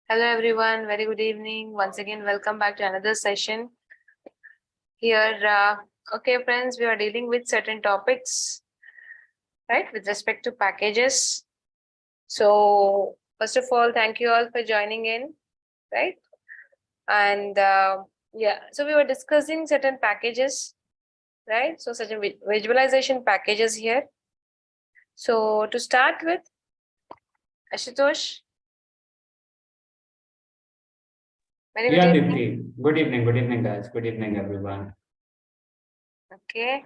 Hello everyone, very good evening. Once again, welcome back to another session. Here, okay friends, we are dealing with certain topics, right, with respect to packages. So first of all, thank you all for joining in, right? And yeah, so we were discussing certain packages, right? So certain visualization packages here. So to start with, Ashutosh. Yeah, Dipti. Good evening, guys. Good evening, everyone. Okay,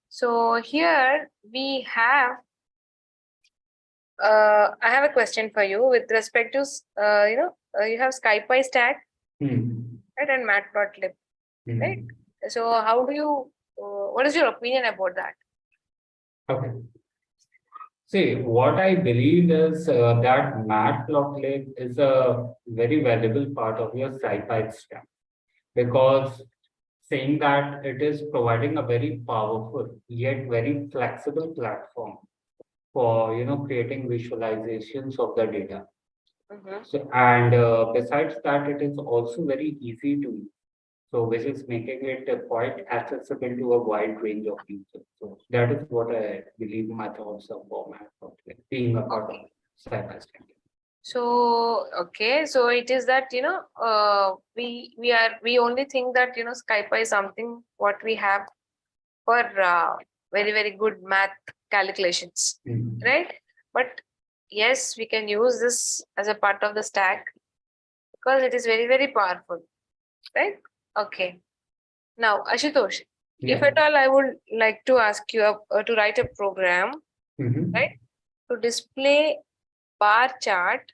so here we have, I have a question for you with respect to, you have SkyPy stack, right, and matplotlib, right? So how do you, what is your opinion about that? Okay. See, what I believe is that matplotlib is a very valuable part of your SciPy stack because saying that it is providing a very powerful yet very flexible platform for creating visualizations of the data. So, and besides that, it is also very easy to use. So, which is making it quite accessible to a wide range of users. So, that is what I believe my thoughts of format of being a part of cyber stack. So okay, so it is that we only think that SkyPy is something what we have for very good math calculations, right? But yes, we can use this as a part of the stack because it is very powerful, right? Okay. Now, Ashutosh, if at all I would like to ask you to write a program, right, to display bar chart.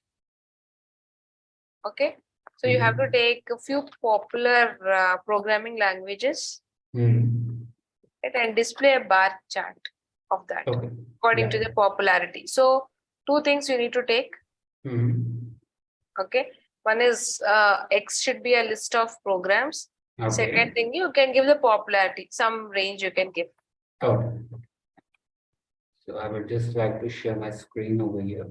Okay, so you have to take a few popular programming languages, right, and display a bar chart of that according to the popularity. So two things you need to take. Okay, one is X should be a list of programs. Second thing, you can give the popularity, some range you can give. Okay. So I would just like to share my screen over here.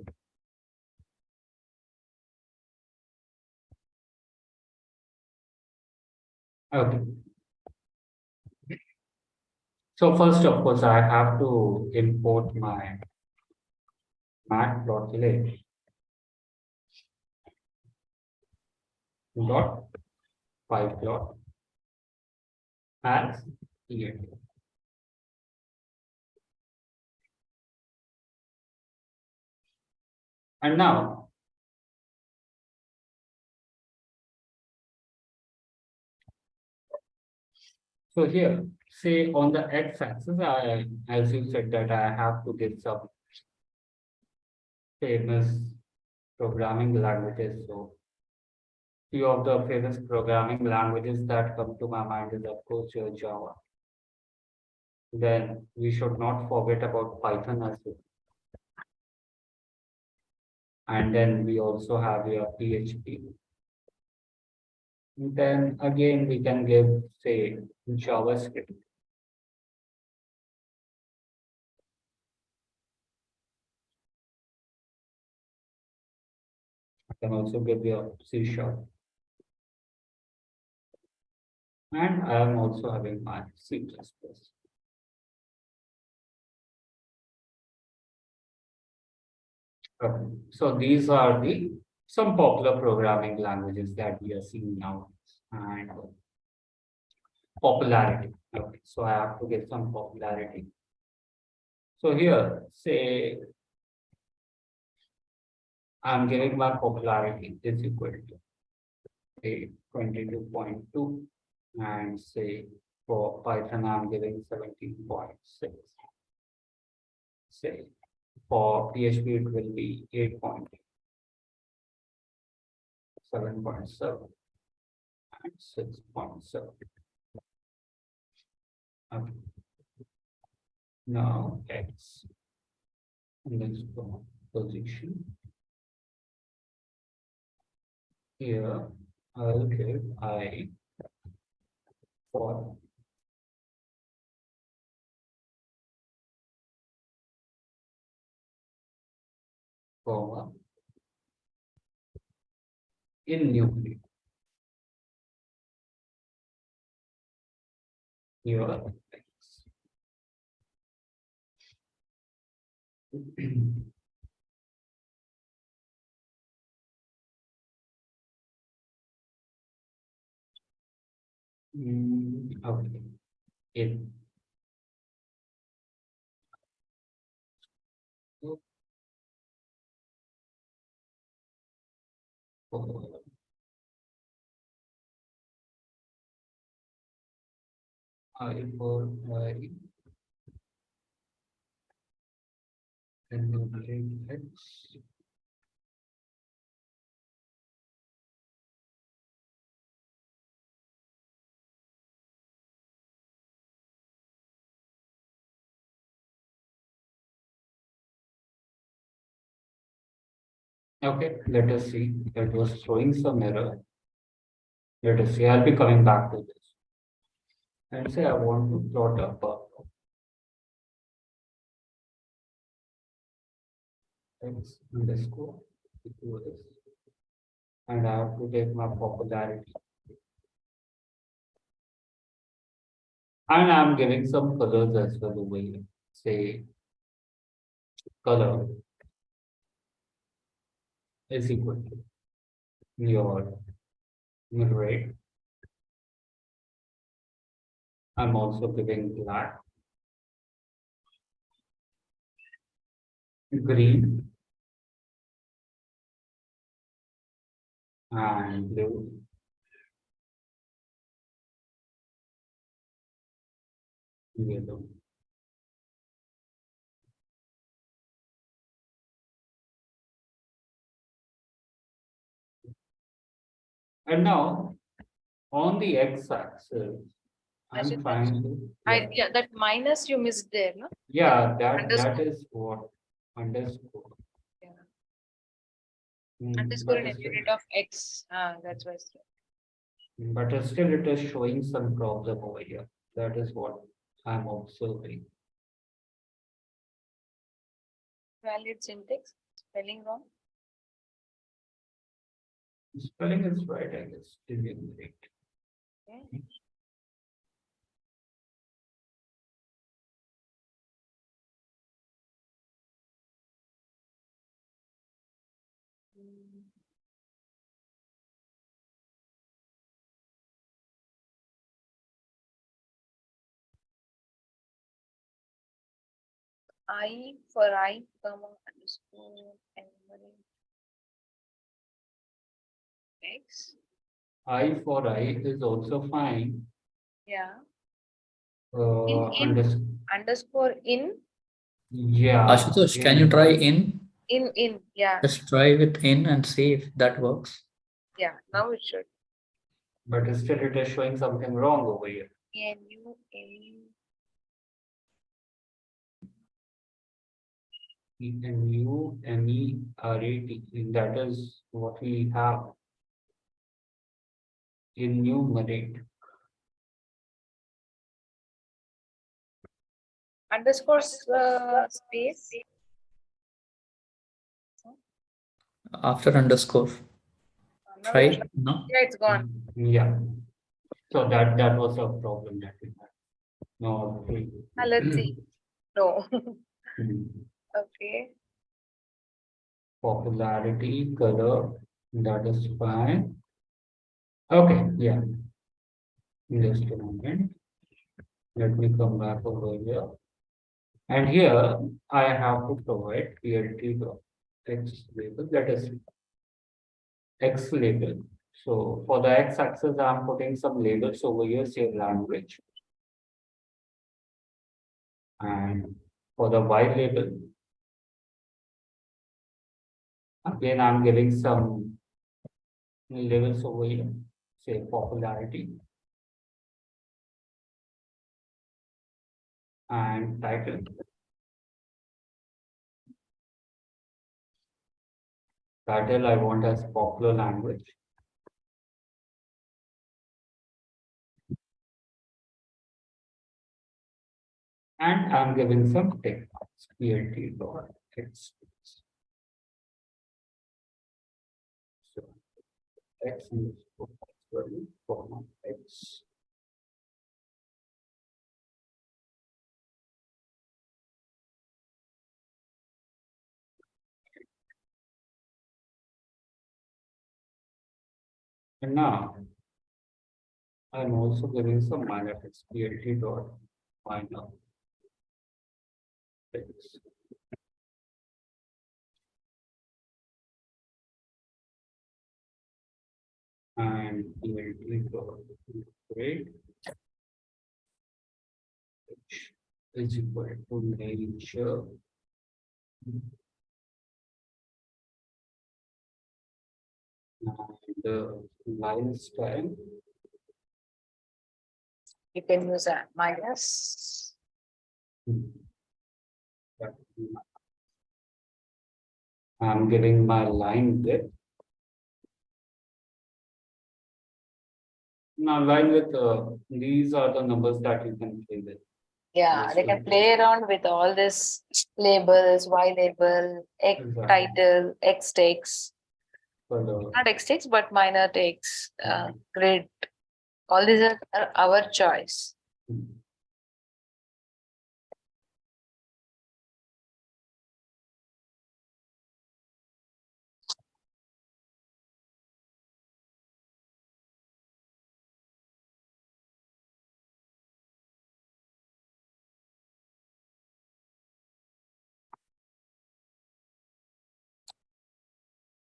Okay. So first, of course, I have to import my matplotlib dot pyplot as END. And now, so here, say on the x-axis, as you said that I have to get some famous programming languages. So few of the famous programming languages that come to my mind is of course your Java. Then we should not forget about Python as well. And then we also have your PHP. Then again, we can give, say, JavaScript. I can also give you C#. And I am also having my C++. Okay. So these are the some popular programming languages that we are seeing now. And popularity. Okay. So I have to get some popularity. So here, say I'm giving my popularity is equal to say 22.2, and say for Python I'm giving 17.6. Say for PHP it will be 8.7.7 and 6.7. Okay. Now X next position. Here I'll give I for comma, in new field. Here, okay, in. I for I and then X. Okay, let us see. That was showing some error. Let us see. I'll be coming back to this. And say I want to plot up X underscore equals, and I have to take my popularity. And I'm giving some colors as well over here. Say color is equal to your rate. I'm also giving black, green, and blue. Yellow. And now on the x-axis, I'm Ashit, trying to, yeah, yeah, that minus you missed there, no? yeah, that Underscore. is what underscore. Yeah. Mm, Underscore but in still, unit of X. That's why. but still it is showing some problem over here. That is what I'm observing. Valid syntax. Spelling wrong. Spelling is right, I guess. Deliberate. Okay. I for I, comma, underscore, enumerate X. I for I is also fine. Yeah. Underscore. Underscore in. Yeah. Ashutosh, can you try in? In. Yeah. Just try with in and see if that works. Yeah. Now it should. But still it is showing something wrong over here. N-U-M. Enumerate. That is what we have. Enumerate. Underscore space. After underscore. Now Try it it. No? yeah, it's gone. Yeah. So that was a problem that we had. No. Let's see. No. Hmm. Okay. Popularity, color, that is fine. Okay, yeah. Just a moment. Let me come back over here. And here I have to provide PLT X label, that is X label. So for the X axis, I'm putting some labels over here, say language. And for the Y label, again, I'm giving some labels over here, say popularity and title. Title I want as popular language. And I'm giving some text, PLT dot text. x underscore value, comma x. And now I'm also giving some minor text plt dot minor text. And plt dot grade which is equal to nature and line style. You can use a minus. I'm giving my line width. Now, line width, these are the numbers that you can play with. Yeah, Yes, they can sir. play around with all this labels, Y label, X Exactly. title, X text, For the not X text, but minor text, grid. All these are our choice.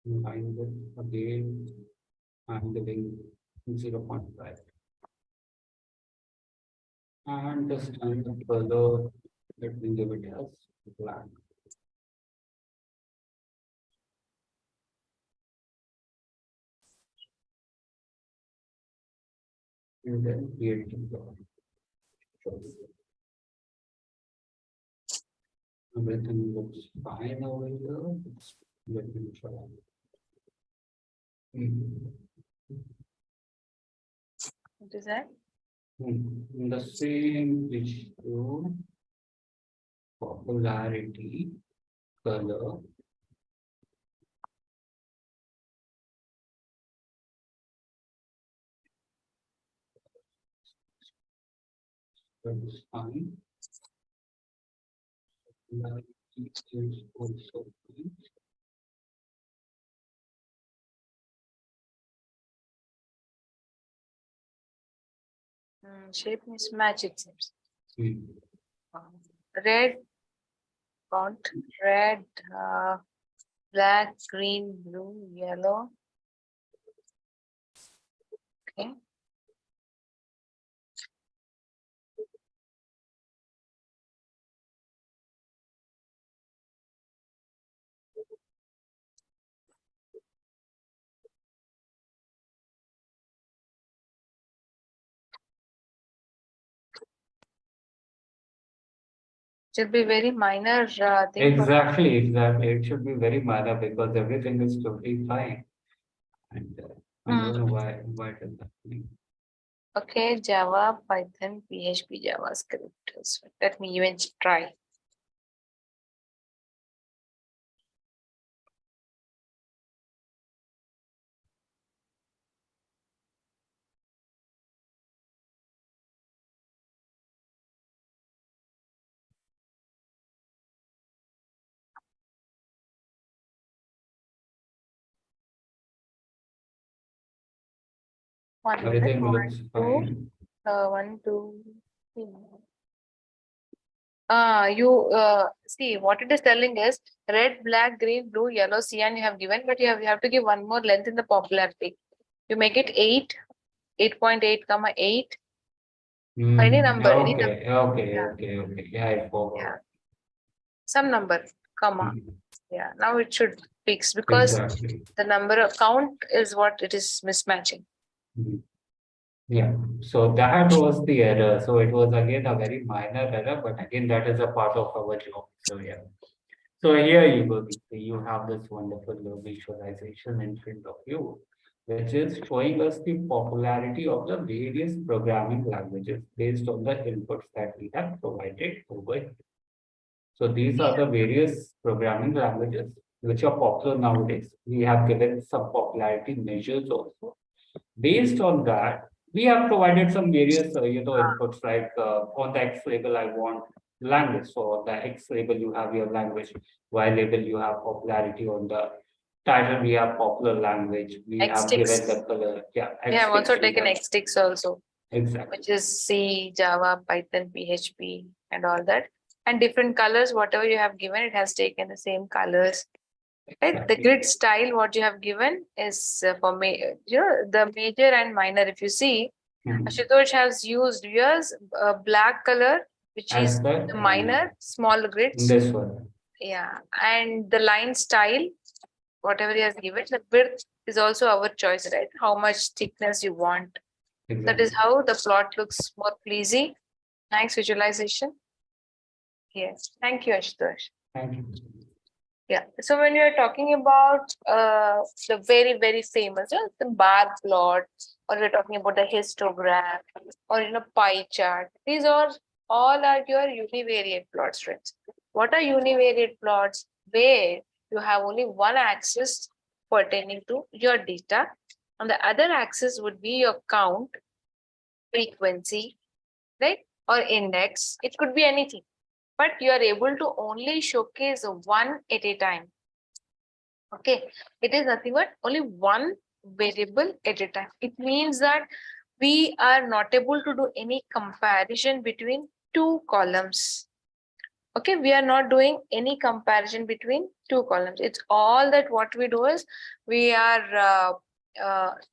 line width again, I'm giving 0.5. And the standard color, let me give it as black. And then create the choice. Everything looks fine over here. Let me try. What is that? The same issue, popularity, color. That's fine. Popularity is also fine. Shape mismatch, it seems. Hmm. Red font, red, black, green, blue, yellow. Okay. Should be very minor thing. Exactly. It should be very minor because everything is totally fine. And I don't know why it is happening. Okay, Java, Python, PHP, JavaScript. So let me even try. One minute. Everything One, looks two, fine. 1, 2, 3. You see what it is telling is red, black, green, blue, yellow, cyan you have given, but you have to give one more length in the popularity. You make it 8, 8.8, comma 8. Any number, any number. Okay. Yeah, I forgot. Yeah. Some number, comma. Hmm. Yeah, now it should fix because Exactly. the number of count is what it is mismatching. Hmm. Yeah, so that was the error. So it was again a very minor error, but again, that is a part of our job. So yeah. So here you go, Deepti. You have this wonderful visualization in front of you, which is showing us the popularity of the various programming languages based on the inputs that we have provided over here. So these are the various programming languages which are popular nowadays. We have given some popularity measures also. Based on that, we have provided some various, inputs like on the X label, I want language. So on the X label, you have your language. Y label, you have popularity. On the title, we have popular language. We have given the color. Yeah. We have also taken Xsticks also. Exactly. Which is C, Java, Python, PHP, and all that. And different colors, whatever you have given, it has taken the same colors. Right? Exactly. The grid style, what you have given is for me, the major and minor. If you see, Ashutosh has used yours black color, which As is the minor, small grids. This one. Yeah, and the line style, whatever he has given, the width is also our choice, right? How much thickness you want. Exactly. That is how the plot looks more pleasing. Nice visualization. Yes, thank you, Ashutosh. Thank you. Yeah. So when you are talking about the very famous, the bar plot, or we're talking about the histogram, or pie chart, these are all are your univariate plots, friends. What are univariate plots? Where you have only one axis pertaining to your data, and the other axis would be your count, frequency, right, or index. It could be anything, but you are able to only showcase one at a time. Okay, it is nothing but only one variable at a time. It means that we are not able to do any comparison between two columns. Okay, we are not doing any comparison between two columns. It's all that what we do is we are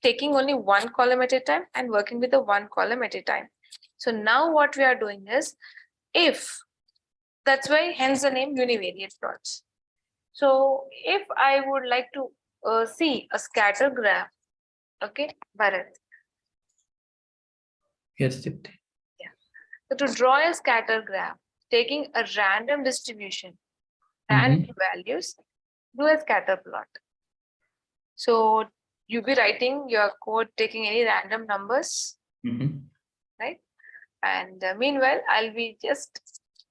taking only one column at a time and working with the one column at a time. So now what we are doing is, if that's why hence the name univariate plots. So if I would like to see a scatter graph, okay, Bharat. Yes, Dipti. Yeah. So to draw a scatter graph, taking a random distribution, random values, do a scatter plot. So you be writing your code, taking any random numbers, right? And meanwhile, I'll be just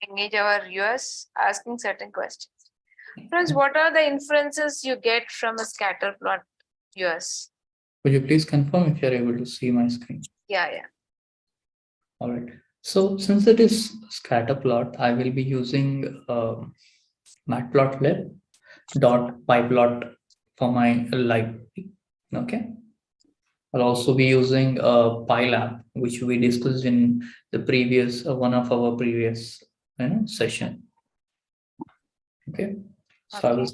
engage our viewers asking certain questions. Friends, what are the inferences you get from a scatter plot, viewers? Could you please confirm if you're able to see my screen? Yeah. All right. So since it is scatter plot, I will be using matplotlib .pyplot for my library. Okay. I'll also be using pylab, which we discussed in the previous one of our previous session. Okay. So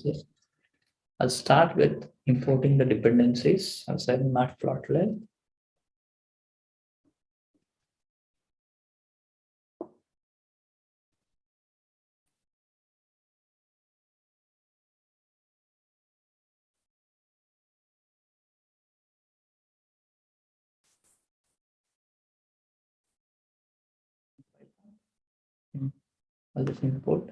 I'll start with importing the dependencies. I'll say matplotlib. I'll just import.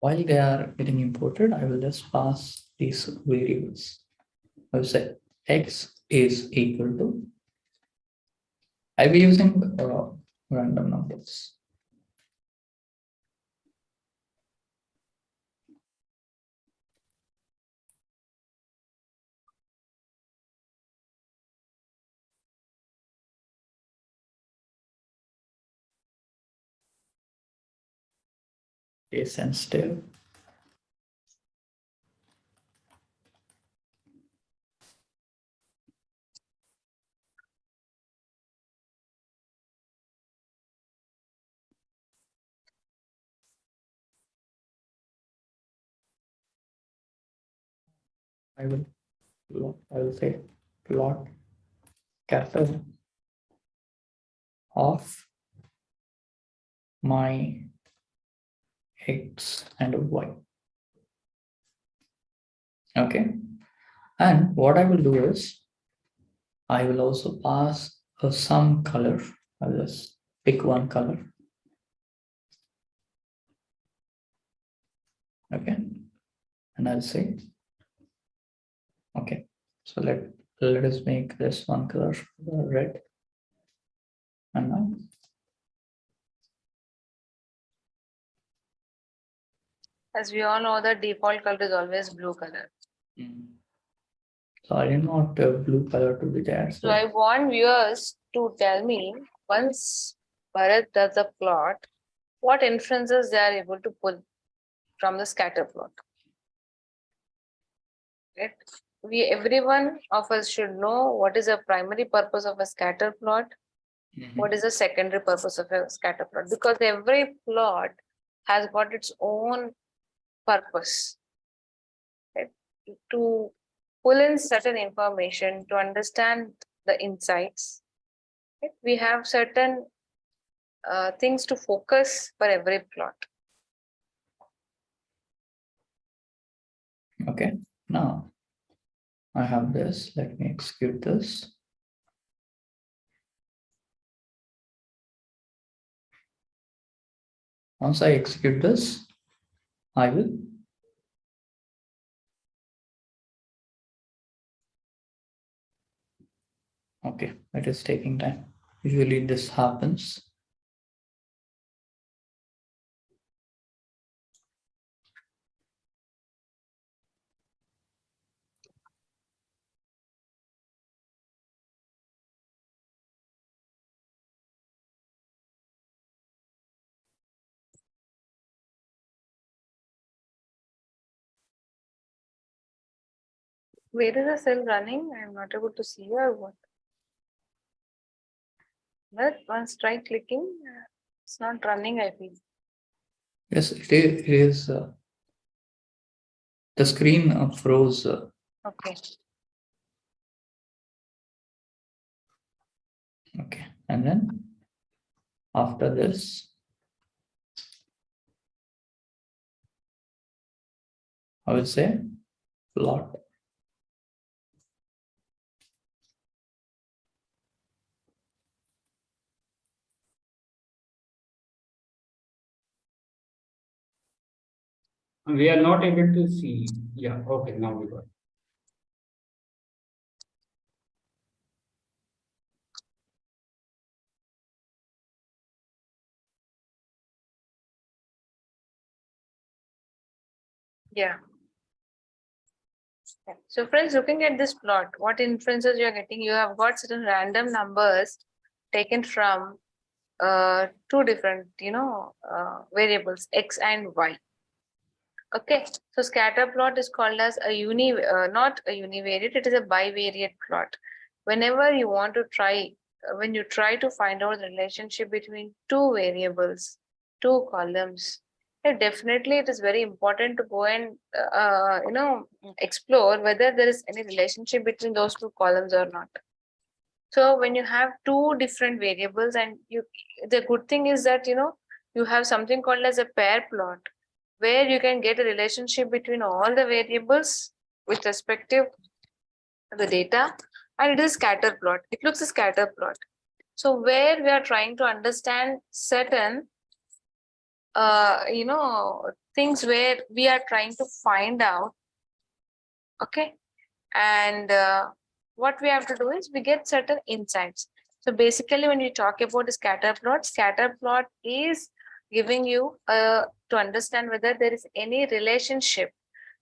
While they are getting imported, I will just pass these variables. I will say x is equal to, I'll be using random numbers. Case sensitive. I will say plot scatter of my x and y. Okay. And what I will do is, I will also pass some color. I'll just pick one color. Okay. And I'll say, okay. So let us make this one color red. And now, As we all know, the default color is always blue color. so I didn't want blue color to be there. So I want viewers to tell me, once Bharat does a plot, what inferences they are able to pull from the scatter plot. Right? Everyone of us should know what is the primary purpose of a scatter plot, what is the secondary purpose of a scatter plot, because every plot has got its own purpose. Right? To pull in certain information, to understand the insights. Right? We have certain things to focus for every plot. Okay, now I have this. Let me execute this. Once I execute this, I will okay, it is taking time. Usually this happens. Where is the cell running? I am not able to see or what? But once try clicking, it's not running, I feel. Yes, it is the screen froze. Okay. Okay, and then after this, I will say plot. We are not able to see. Yeah, okay, now we got it. Yeah. So friends, looking at this plot, what inferences you are getting? You have got certain random numbers taken from two different, variables, x and y. Okay, so scatter plot is called as a not a univariate, it is a bivariate plot. Whenever you want to try, when you try to find out the relationship between two variables, two columns, definitely it is very important to go and, explore whether there is any relationship between those two columns or not. So when you have two different variables and the good thing is that, you have something called as a pair plot, where you can get a relationship between all the variables with respective to the data, and it is scatter plot. It looks a scatter plot. So where we are trying to understand certain, things where we are trying to find out, okay, and what we have to do is we get certain insights. So basically, when you talk about the scatter plot is giving you to understand whether there is any relationship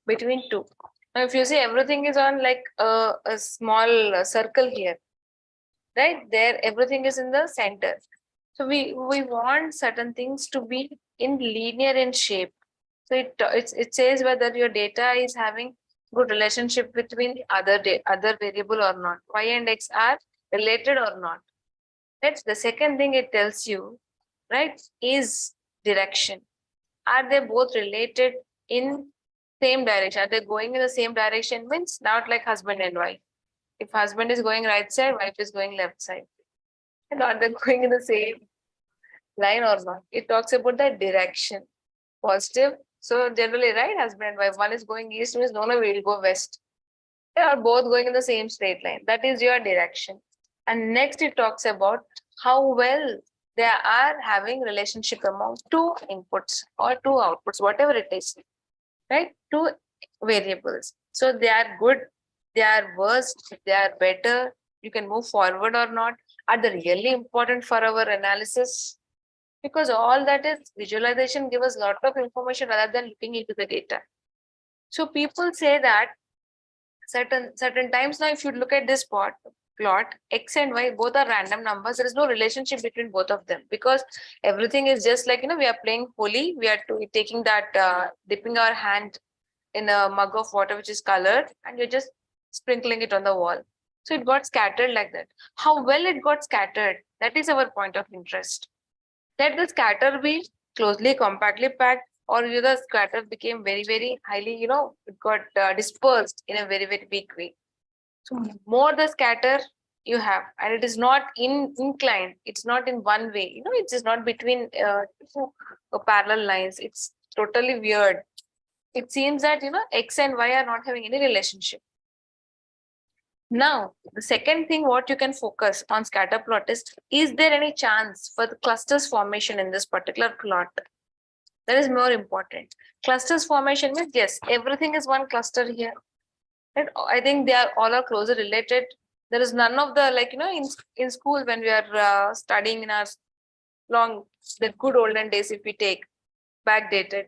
between two. Now, if you see everything is on like a small circle here, right? There, everything is in the center. So we want certain things to be in linear in shape. So it says whether your data is having good relationship between the other variable or not. Y and X are related or not. That's the second thing it tells you, right? Is direction. Are they both related in same direction? Are they going in the same direction? Means not like husband and wife. If husband is going right side, wife is going left side. And are they going in the same line or not? It talks about the direction, positive So generally, right, husband and wife, one is going east, means no, we'll go west. They are both going in the same straight line. That is your direction. And next it talks about how well they are having relationship among two inputs or two outputs, whatever it is, right? Two variables. So they are good, they are worse, they are better, you can move forward or not. Are they really important for our analysis? Because all that is visualization give us a lot of information rather than looking into the data. So people say that certain times now, if you look at this plot, x and y both are random numbers. There is no relationship between both of them because everything is just like, we are playing holy. We are taking that, dipping our hand in a mug of water which is colored, and you're just sprinkling it on the wall. So it got scattered like that. How well it got scattered, that is our point of interest. Let the scatter be closely, compactly packed, or the scatter became very, very highly, it got dispersed in a very, very big way. So more the scatter you have, and it is not inclined, it's not in one way, it is not between parallel lines. It's totally weird. It seems that, X and Y are not having any relationship. Now, the second thing what you can focus on scatter plot is there any chance for the clusters formation in this particular plot? That is more important. Clusters formation means, yes, everything is one cluster here. And I think they are all are closely related. There is none of the, like, in school when we are studying in our the good olden days, if we take backdated,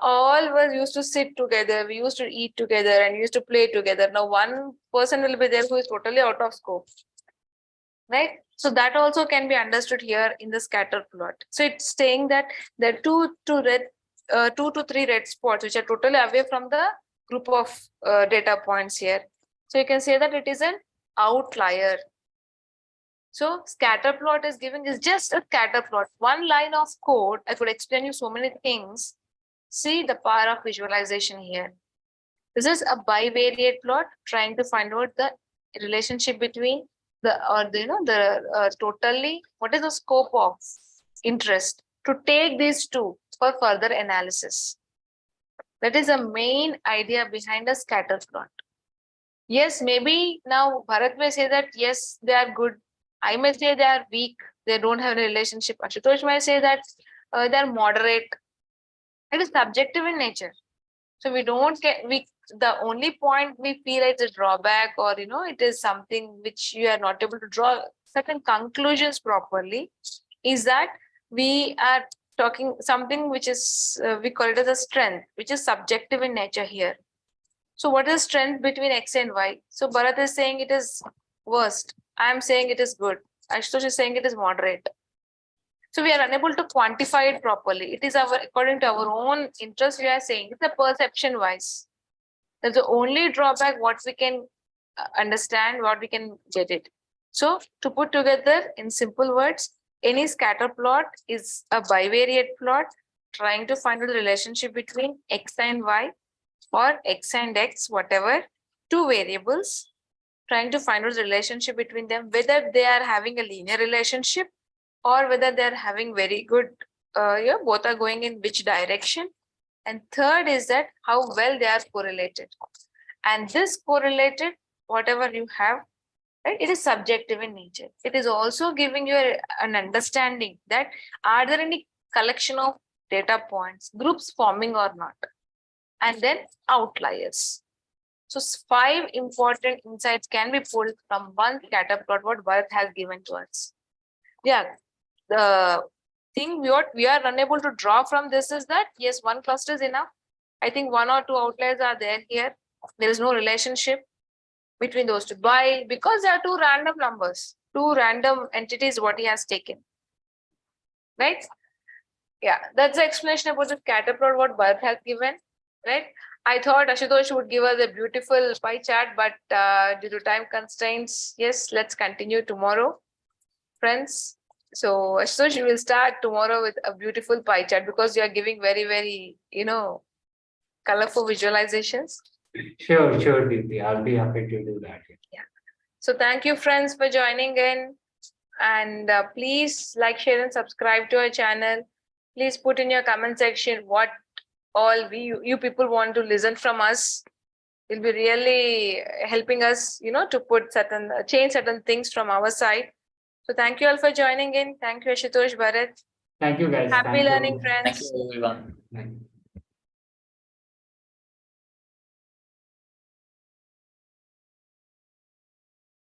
all was used to sit together, we used to eat together and used to play together. Now one person will be there who is totally out of scope, right? So that also can be understood here in the scatter plot. So it's saying that there are 2 to 3 red spots which are totally away from the group of data points here. So you can say that it is an outlier. So scatter plot is just a scatter plot. One line of code, I could explain you so many things. See the power of visualization here. This is a bivariate plot trying to find out the relationship between totally, what is the scope of interest to take these two for further analysis. That is the main idea behind a scatter plot. Yes, maybe now Bharat may say that, yes, they are good. I may say they are weak. They don't have a relationship. Ashutosh may say that they are moderate. It is subjective in nature. So we don't the only point we feel is a drawback, or, it is something which you are not able to draw certain conclusions properly, is that we are talking something which is, we call it as a strength, which is subjective in nature here. So what is strength between X and Y? So Bharat is saying it is worst. I am saying it is good. Ashutosh is saying it is moderate. So we are unable to quantify it properly. It is according to our own interest, we are saying it's a perception wise. That's the only drawback what we can understand, what we can get it. So to put together in simple words, any scatter plot is a bivariate plot trying to find out the relationship between X and Y, or X and X, whatever, two variables, trying to find out the relationship between them, whether they are having a linear relationship or whether they are having very good, both are going in which direction. And third is that how well they are correlated. And this correlated, whatever you have, right, it is subjective in nature. It is also giving you an understanding that are there any collection of data points, groups forming or not, and then outliers. So 5 important insights can be pulled from one scatter plot what Bharat has given to us. Yeah, the thing what we are unable to draw from this is that, yes, one cluster is enough. I think 1 or 2 outliers are there here. There is no relationship between those two. Why? Because there are 2 random numbers, 2 random entities what he has taken. Right? Yeah, that's the explanation about the scatter plot what Bharat has given. Right? I thought Ashutosh would give us a beautiful pie chart, but due to time constraints, yes, let's continue tomorrow, friends. So Ashutosh, you will start tomorrow with a beautiful pie chart because you are giving very, very, colorful visualizations. Sure, Deepti. I'll be happy to do that. Yeah. So thank you, friends, for joining in. And please like, share, and subscribe to our channel. Please put in your comment section what all you people want to listen from us. Will be really helping us, to put change certain things from our side. So thank you all for joining in. Thank you, Ashutosh, Bharat. Thank you, guys. Happy Thank learning, you. Thank friends. you, everyone. Thank you.